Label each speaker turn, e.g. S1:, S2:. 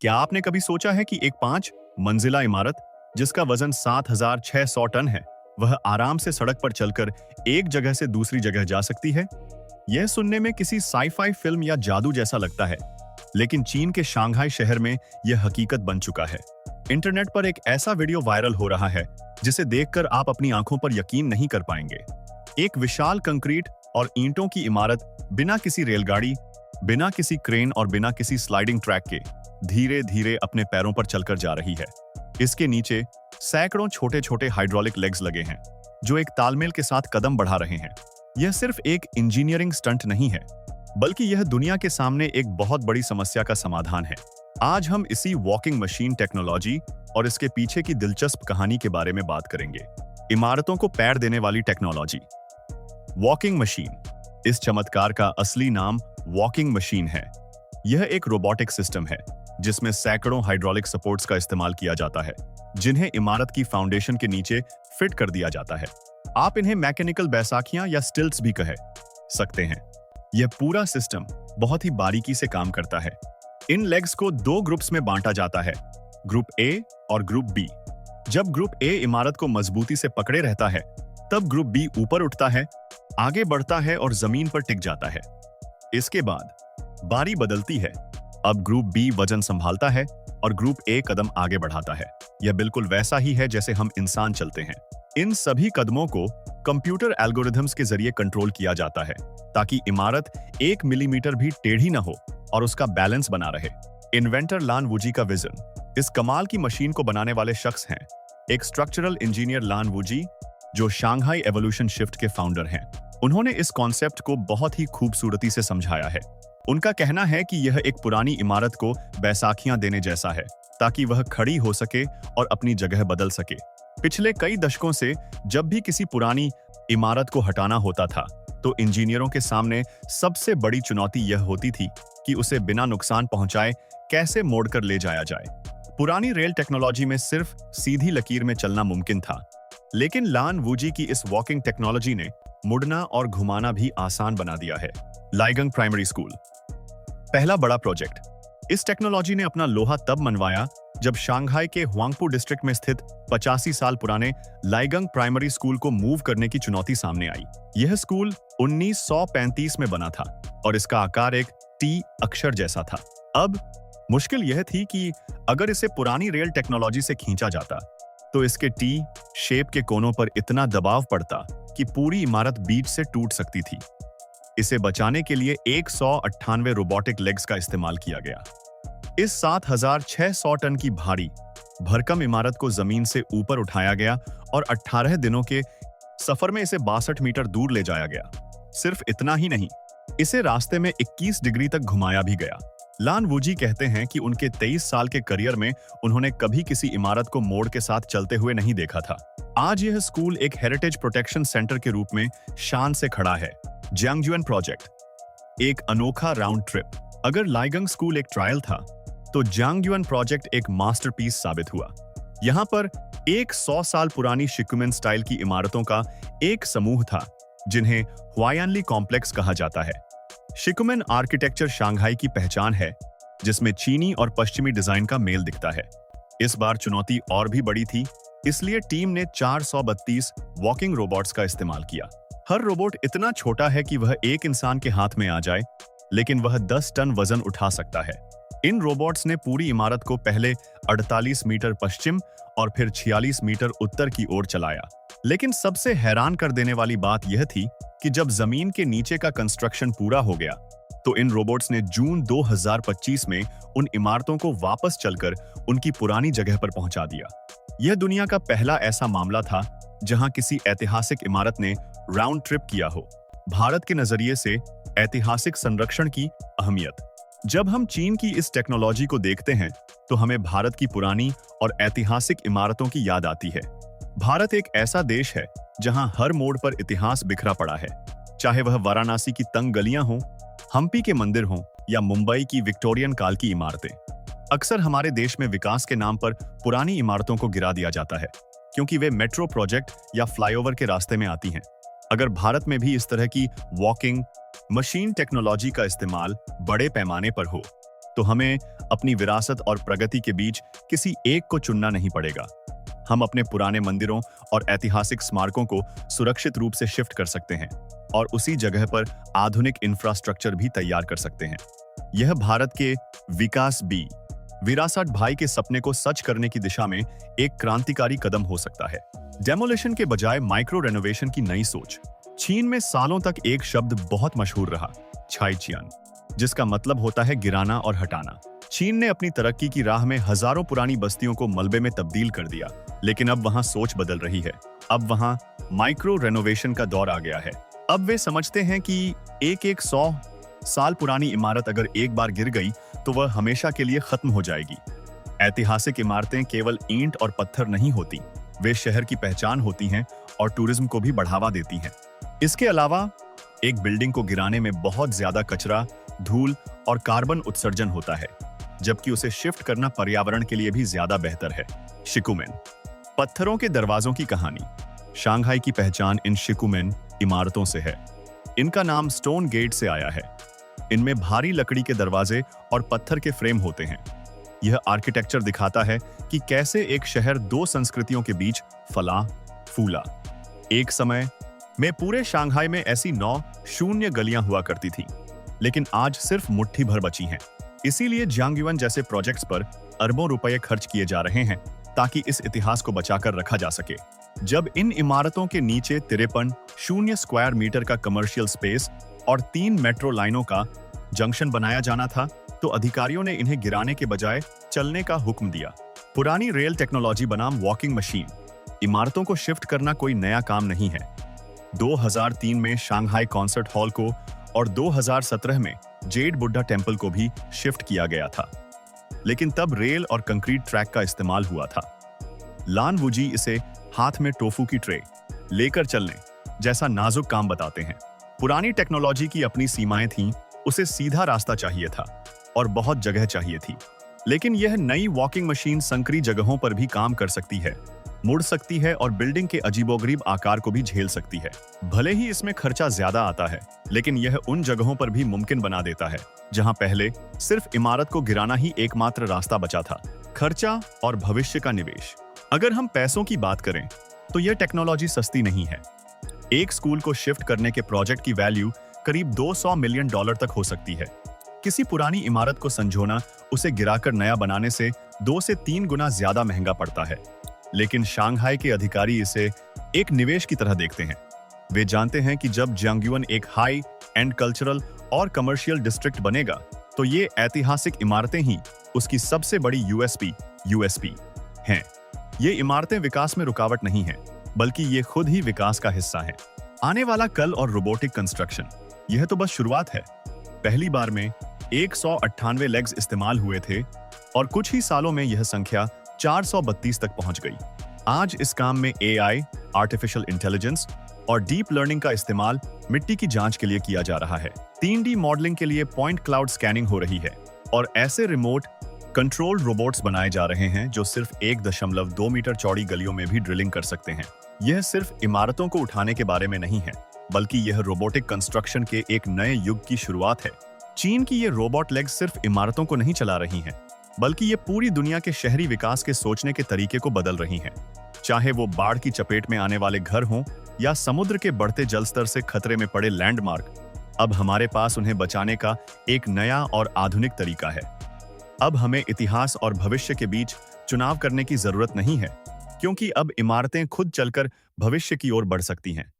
S1: क्या आपने कभी सोचा है कि एक 5 मंजिला इमारत जिसका वजन 7,600 टन है, वह आराम से सड़क पर चलकर एक जगह से दूसरी जगह जा सकती है? यह सुनने में किसी साई-फाई फिल्म या जादू जैसा लगता है, लेकिन चीन के शंघाई शहर में यह हकीकत बन चुका है। इंटरनेट पर एक ऐसा वीडियो वायरल हो रहा है जिसे देखकर आप अपनी आंखों पर यकीन नहीं कर पाएंगे। एक विशाल कंक्रीट और ईंटों की इमारत बिना किसी रेलगाड़ी, बिना किसी क्रेन और बिना किसी स्लाइडिंग ट्रैक के धीरे धीरे अपने पैरों पर चलकर जा रही है। इसके नीचे सैकड़ों छोटे छोटे हाइड्रोलिक लेग्स लगे हैं जो एक तालमेल के साथ कदम बढ़ा रहे हैं। यह सिर्फ एक इंजीनियरिंग स्टंट नहीं है, बल्कि यह दुनिया के सामने एक बहुत बड़ी समस्या का समाधान है। आज हम इसी वॉकिंग मशीन टेक्नोलॉजी और इसके पीछे की दिलचस्प कहानी के बारे में बात करेंगे। इमारतों को पैर देने वाली टेक्नोलॉजी। Walking machine. इस चमत्कार का असली नाम वॉकिंग मशीन है। यह एक रोबोटिक सिस्टम है जिसमें सैकड़ों हाइड्रोलिक सपोर्ट्स का इस्तेमाल किया जाता है, जिन्हें इमारत की फाउंडेशन के नीचे फिट कर दिया जाता है। आप इन्हें मैकेनिकल बैसाखियां या स्टिल्ट्स भी कह सकते हैं। यह पूरा सिस्टम बहुत ही बारीकी से काम करता है। इन लेग्स को 2 ग्रुप्स में बांटा जाता है, ग्रुप ए और ग्रुप बी। जब ग्रुप ए इमारत को मजबूती से पकड़े रहता है, तब ग्रुप बी ऊपर उठता है, आगे बढ़ता है और जमीन पर टिक जाता है। इसके बाद बारी बदलती है। अब ग्रुप बी वजन संभालता है और ग्रुप ए कदम आगे बढ़ाता है। यह बिल्कुल वैसा ही है जैसे हम इंसान चलते हैं। इन सभी कदमों को कंप्यूटर एल्गोरिथम्स के जरिए कंट्रोल किया जाता है ताकि इमारत 1 मिलीमीटर भी टेढ़ी न हो और उसका बैलेंस बना रहे। इन्वेंटर लान वुजी का विजन। इस कमाल की मशीन को बनाने वाले शख्स हैं एक स्ट्रक्चरल इंजीनियर लान वुजी, जो शंघाई एवोल्यूशन शिफ्ट के फाउंडर हैं। उन्होंने इस कॉन्सेप्ट को बहुत ही खूबसूरती से समझाया है। उनका कहना है कि यह एक पुरानी इमारत को बैसाखियां देने जैसा है ताकि वह खड़ी हो सके और अपनी जगह बदल सके। पिछले कई दशकों से जब भी किसी पुरानी इमारत को हटाना होता था, तो इंजीनियरों के सामने सबसे बड़ी चुनौती यह होती थी कि उसे बिना नुकसान पहुंचाए कैसे मोड़कर ले जाया जाए। पुरानी रेल टेक्नोलॉजी में सिर्फ सीधी लकीर में चलना मुमकिन था, लेकिन लान वुजी की इस वॉकिंग टेक्नोलॉजी ने मुड़ना और घुमाना भी आसान बना दिया है। लाइगंग प्राइमरी स्कूल। पहला बड़ा प्रोजेक्ट। इस टेक्नोलॉजी ने अपना लोहा तब मनवाया जब शंघाई के हुआंगपू डिस्ट्रिक्ट में स्थित 85 साल पुराने लाइगंग प्राइमरी स्कूल को मूव करने की चुनौती सामने आई। यह स्कूल 1935 में बना था और इसका आकार एक टी अक्षर जैसा था। अब मुश्किल यह थी कि अगर इसे पुरानी रेल टेक्नोलॉजी से खींचा जाता, तो इसके टी शेप के कोनों पर इतना दबाव पड़ता कि पूरी इमारत बीच से टूट सकती थी। इसे बचाने के लिए 198 रोबोटिक लेग्स का इस्तेमाल किया गया। इस 7,600 टन की भारी भरकम इमारत को जमीन से ऊपर उठाया गया और 18 दिनों के सफर में इसे 62 मीटर दूर ले जाया गया। सिर्फ इतना ही नहीं, इसे रास्ते में 21 डिग्री तक घुमाया भी गया। लान वुजी कहते हैं कि उनके 23 साल के करियर में उन्होंने कभी किसी इमारत को मोड़ के साथ चलते हुए नहीं देखा था। आज यह स्कूल एक हेरिटेज प्रोटेक्शन सेंटर के रूप में शान से खड़ा है। जियांगजुआन प्रोजेक्ट। एक अनोखा राउंड ट्रिप। अगर लाइगंग स्कूल एक ट्रायल था, तो जियांगजुआन प्रोजेक्ट एक मास्टरपीस साबित हुआ। यहाँ पर एक 100 साल पुरानी शिकुमेन स्टाइल की इमारतों का एक समूह था, जिन्हें हुआयानली कॉम्प्लेक्स कहा जाता है। शिकुमेन आर्किटेक्चर शंघाई की पहचान है, जिसमें चीनी और पश्चिमी डिजाइन का मेल दिखता है। इस बार चुनौती और भी बड़ी थी, इसलिए टीम ने 432 वॉकिंग रोबोट्स का इस्तेमाल किया। हर रोबोट इतना छोटा है कि वह एक इंसान के हाथ में आ जाए, लेकिन वह 10 टन वजन उठा सकता है। इन रोबोट्स ने पूरी इमारत को पहले 48 मीटर पश्चिम और फिर 46 मीटर उत्तर की ओर चलाया। लेकिन सबसे हैरान कर देने वाली बात यह थी कि जब जमीन के नीचे का कंस्ट्रक्शन पूरा हो गया, तो इन रोबोट्स ने जून 2025 में उन इमारतों को वापस चलकर उनकी पुरानी जगह पर पहुंचा दिया। यह दुनिया का पहला ऐसा मामला था जहां किसी ऐतिहासिक इमारत ने राउंड ट्रिप किया हो। भारत के नजरिए से ऐतिहासिक संरक्षण की अहमियत। जब हम चीन की इस टेक्नोलॉजी को देखते हैं, तो हमें भारत की पुरानी और ऐतिहासिक इमारतों की याद आती है। भारत एक ऐसा देश है जहां हर मोड़ पर इतिहास बिखरा पड़ा है, चाहे वह वाराणसी की तंग गलियां हों, हम्पी के मंदिर हों या मुंबई की विक्टोरियन काल की इमारतें। अक्सर हमारे देश में विकास के नाम पर पुरानी इमारतों को गिरा दिया जाता है, क्योंकि वे मेट्रो प्रोजेक्ट या फ्लाईओवर के रास्ते में आती हैं। अगर भारत में भी इस तरह की वॉकिंग मशीन टेक्नोलॉजी का इस्तेमाल बड़े पैमाने पर हो, तो हमें अपनी विरासत और प्रगति के बीच किसी एक को चुनना नहीं पड़ेगा। हम अपने पुराने मंदिरों और ऐतिहासिक स्मारकों को सुरक्षित रूप से शिफ्ट कर सकते हैं और उसी जगह पर आधुनिक इंफ्रास्ट्रक्चर भी तैयार कर सकते हैं। यह भारत के विकास बी विरासत भाई के सपने को सच करने की दिशा में एक क्रांतिकारी कदम हो सकता है। डेमोलिशन के बजाय माइक्रो रेनोवेशन की नई सोच। चीन में सालों तक एक शब्द बहुत मशहूर रहा, छाइचियान, जिसका मतलब होता है गिराना और हटाना। चीन ने अपनी तरक्की की राह में हजारों पुरानी बस्तियों को मलबे में तब्दील कर दिया, लेकिन अब वहां सोच बदल रही है। अब वहां माइक्रो रेनोवेशन का दौर आ गया है। अब वे समझते हैं कि एक 100 साल पुरानी इमारत अगर एक बार गिर गई तो वह हमेशा के लिए खत्म हो जाएगी। ऐतिहासिक इमारतें केवल ईंट और पत्थर नहीं होती, वे शहर की पहचान होती हैं और टूरिज्म को भी बढ़ावा देती हैं। इसके अलावा एक बिल्डिंग को गिराने में बहुत ज्यादा कचरा, धूल और कार्बन उत्सर्जन होता है, जबकि उसे शिफ्ट करना पर्यावरण के लिए भी ज्यादा बेहतर है। शिकुमेन, पत्थरों के दरवाजों की कहानी। शंघाई की पहचान इन शिकुमेन इमारतों से है। इनका नाम स्टोन गेट से आया है। इनमें भारी लकड़ी के दरवाजे और पत्थर के फ्रेम होते हैं। यह आर्किटेक्चर दिखाता है कि कैसे एक शहर दो संस्कृतियों के बीच फला फूला। एक समय में पूरे शंघाई में ऐसी 9 शून्य गलियां हुआ करती थी, लेकिन आज सिर्फ मुट्ठी भर बची हैं। इसीलिए जियांगयुआन जैसे प्रोजेक्ट्स पर अरबों रुपए खर्च किए जा रहे हैं ताकि इस इतिहास को बचाकर रखा जा सके। जब इन इमारतों के नीचे 53 शून्य स्क्वायर मीटर का कमर्शियल स्पेस और 3 मेट्रो लाइनों का जंक्शन बनाया जाना था, तो अधिकारियों ने इन्हें गिराने के बजाय चलने का हुक्म दिया। पुरानी रेल टेक्नोलॉजी बनाम वॉकिंग मशीन। इमारतों को शिफ्ट करना कोई नया काम नहीं है। 2003 में शंघाई कॉन्सर्ट हॉल को और 2017 में जेड बुद्धा टेम्पल को भी शिफ्ट किया गया था, लेकिन तब रेल और कंक्रीट ट्रैक का इस्तेमाल हुआ था। लान वुजी इसे हाथ में टोफू की ट्रे लेकर चलने जैसा नाजुक काम बताते हैं। पुरानी टेक्नोलॉजी की अपनी सीमाएं थीं, उसे सीधा रास्ता चाहिए था और बहुत जगह चाहिए थी। लेकिन यह नई वॉकिंग मशीन संकरी जगहों पर भी काम कर सकती है, मुड़ सकती है और बिल्डिंग के अजीबोगरीब आकार को भी झेल सकती है। भले ही इसमें खर्चा ज्यादा आता है, लेकिन यह उन जगहों पर भी मुमकिन बना देता है जहां पहले सिर्फ इमारत को गिराना ही एकमात्र रास्ता बचा था। खर्चा और भविष्य का निवेश। अगर हम पैसों की बात करें तो यह टेक्नोलॉजी सस्ती नहीं है। एक स्कूल को शिफ्ट करने के प्रोजेक्ट की वैल्यू करीब $200 मिलियन तक हो सकती है। किसी पुरानी इमारत को संजोना उसे गिराकर नया बनाने से 2 से 3 गुना ज्यादा महंगा पड़ता है। लेकिन शंघाई के अधिकारी इसे एक निवेश की तरह देखते हैं। वे जानते हैं कि जब जियांगयुआन एक हाई एंड कल्चरल और कमर्शियल डिस्ट्रिक्ट बनेगा, तो ये ऐतिहासिक इमारतें ही उसकी सबसे बड़ी यूएसपी हैं। ये इमारतें विकास में रुकावट नहीं हैं, बल्कि ये खुद ही विकास का हिस्सा हैं। आने वाला कल और रोबोटिक कंस्ट्रक्शन, यह तो बस शुरुआत है। पहली बार में 198 लेग्स इस्तेमाल हुए थे और कुछ ही सालों में यह संख्या 432 तक पहुंच गई। आज इस काम में एआई, आर्टिफिशियल इंटेलिजेंस और डीप लर्निंग का इस्तेमाल मिट्टी की जांच के लिए किया जा रहा है। 3D मॉडलिंग के लिए पॉइंट क्लाउड स्कैनिंग हो रही है और ऐसे रिमोट कंट्रोल्ड रोबोट्स बनाए जा रहे हैं जो सिर्फ 1.2 मीटर चौड़ी गलियों में भी ड्रिलिंग कर सकते हैं। यह सिर्फ इमारतों को उठाने के बारे में नहीं है, बल्कि यह रोबोटिक कंस्ट्रक्शन के एक नए युग की शुरुआत है। चीन की ये रोबोट लेग सिर्फ इमारतों को नहीं चला रही हैं, बल्कि ये पूरी दुनिया के शहरी विकास के सोचने के तरीके को बदल रही हैं। चाहे वो बाढ़ की चपेट में आने वाले घर हों या समुद्र के बढ़ते जलस्तर से खतरे में पड़े लैंडमार्क, अब हमारे पास उन्हें बचाने का एक नया और आधुनिक तरीका है। अब हमें इतिहास और भविष्य के बीच चुनाव करने की जरूरत नहीं है, क्योंकि अब इमारतें खुद चलकर भविष्य की ओर बढ़ सकती हैं।